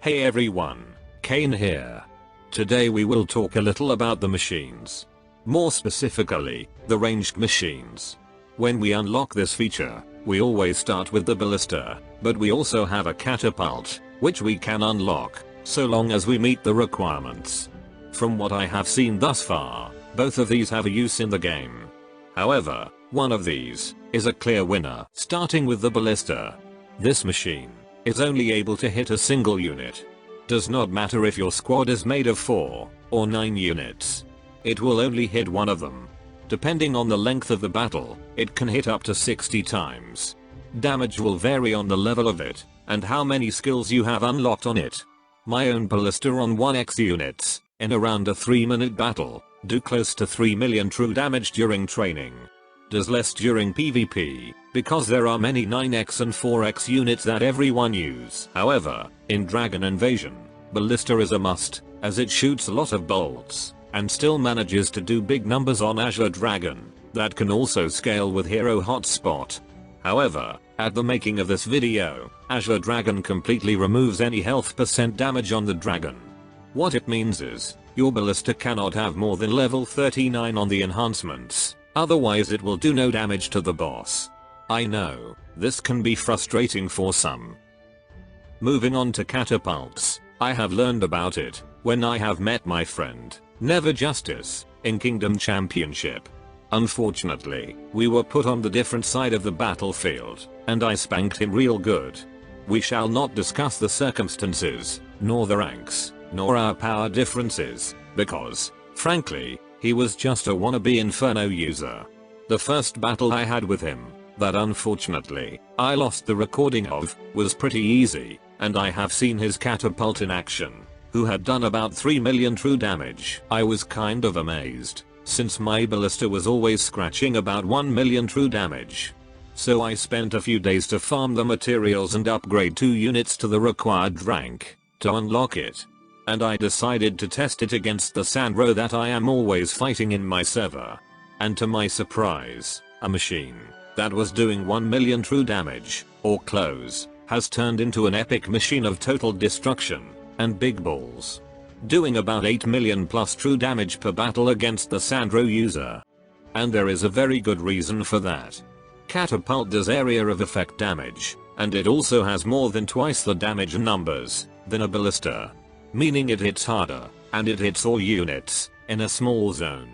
Hey everyone, Kane here. Today we will talk a little about the machines. More specifically, the ranged machines. When we unlock this feature, we always start with the Ballista, but we also have a Catapult, which we can unlock, so long as we meet the requirements. From what I have seen thus far, both of these have a use in the game. However, one of these is a clear winner. Starting with the Ballista. This machine is only able to hit a single unit. Does not matter if your squad is made of 4 or 9 units. It will only hit one of them. Depending on the length of the battle, it can hit up to 60 times. Damage will vary on the level of it, and how many skills you have unlocked on it. My own Ballista on 1x units, in around a 3-minute battle, do close to 3 million true damage during training. Does less during PvP, because there are many 9x and 4x units that everyone use. However, in Dragon Invasion, Ballista is a must, as it shoots a lot of bolts, and still manages to do big numbers on Azure Dragon, that can also scale with Hero Hotspot. However, at the making of this video, Azure Dragon completely removes any health % damage on the dragon. What it means is, your Ballista cannot have more than level 39 on the enhancements. Otherwise it will do no damage to the boss. I know, this can be frustrating for some. Moving on to Catapults, I have learned about it when I have met my friend, Never Justice, in Kingdom Championship. Unfortunately, we were put on the different side of the battlefield, and I spanked him real good. We shall not discuss the circumstances, nor the ranks, nor our power differences, because, frankly, he was just a wannabe Inferno user. The first battle I had with him, that unfortunately, I lost the recording of, was pretty easy, and I have seen his Catapult in action, who had done about 3 million true damage. I was kind of amazed, since my Ballista was always scratching about 1 million true damage. So I spent a few days to farm the materials and upgrade 2 units to the required rank, to unlock it. And I decided to test it against the Sandro that I am always fighting in my server. And to my surprise, a machine that was doing 1 million true damage, or close, has turned into an epic machine of total destruction, and big balls. Doing about 8 million plus true damage per battle against the Sandro user. And there is a very good reason for that. Catapult does area of effect damage, and it also has more than twice the damage numbers than a Ballista. Meaning it hits harder, and it hits all units, in a small zone.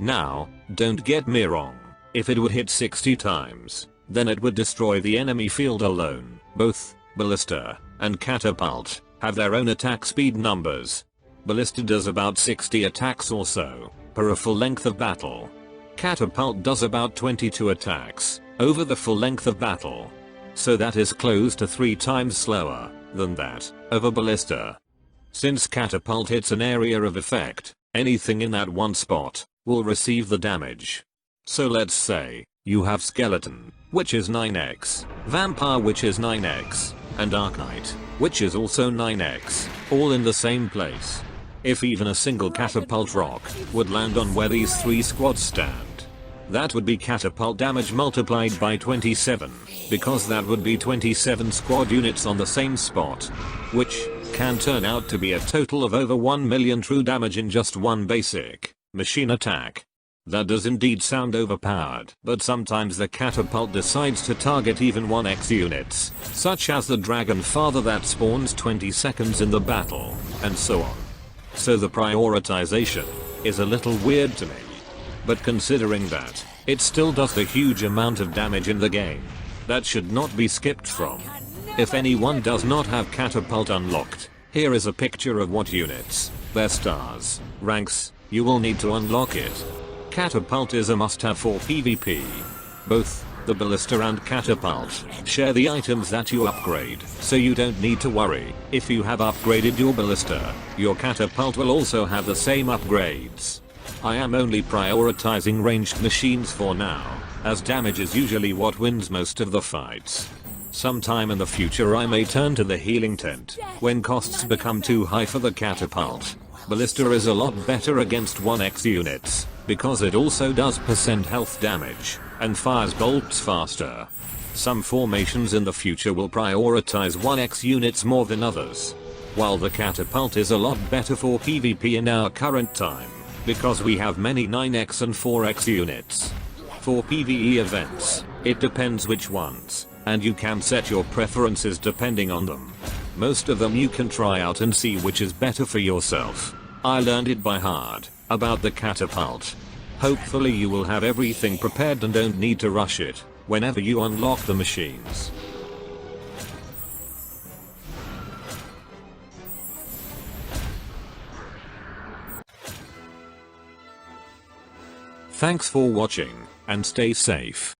Now, don't get me wrong, if it would hit 60 times, then it would destroy the enemy field alone. Both Ballista and Catapult have their own attack speed numbers. Ballista does about 60 attacks or so, per a full length of battle. Catapult does about 22 attacks, over the full length of battle. So that is close to 3 times slower than that of a Ballista. Since Catapult hits an area of effect, anything in that one spot will receive the damage. So let's say you have Skeleton, which is 9x, Vampire, which is 9x, and Arknight, which is also 9x, all in the same place. If even a single Catapult rock would land on where these 3 squads stand, that would be Catapult damage multiplied by 27, because that would be 27 squad units on the same spot, which can turn out to be a total of over 1 million true damage in just one basic machine attack. That does indeed sound overpowered, but sometimes the Catapult decides to target even 1x units, such as the Dragon Father that spawns 20 seconds in the battle, and so on. So the prioritization is a little weird to me. But considering that, it still does a huge amount of damage in the game, that should not be skipped from. If anyone does not have Catapult unlocked, here is a picture of what units, their stars, ranks, you will need to unlock it. Catapult is a must-have for PvP. Both the Ballista and Catapult share the items that you upgrade, so you don't need to worry. If you have upgraded your Ballista, your Catapult will also have the same upgrades. I am only prioritizing ranged machines for now, as damage is usually what wins most of the fights. Sometime in the future I may turn to the healing tent, when costs become too high for the Catapult. Ballista is a lot better against 1x units, because it also does % health damage, and fires bolts faster. Some formations in the future will prioritize 1x units more than others. while the Catapult is a lot better for PvP in our current time, because we have many 9x and 4x units. For PvE events, it depends which ones, and you can set your preferences depending on them. Most of them you can try out and see which is better for yourself. I learned it by heart, about the Catapult. Hopefully you will have everything prepared and don't need to rush it whenever you unlock the machines. Thanks for watching, and stay safe.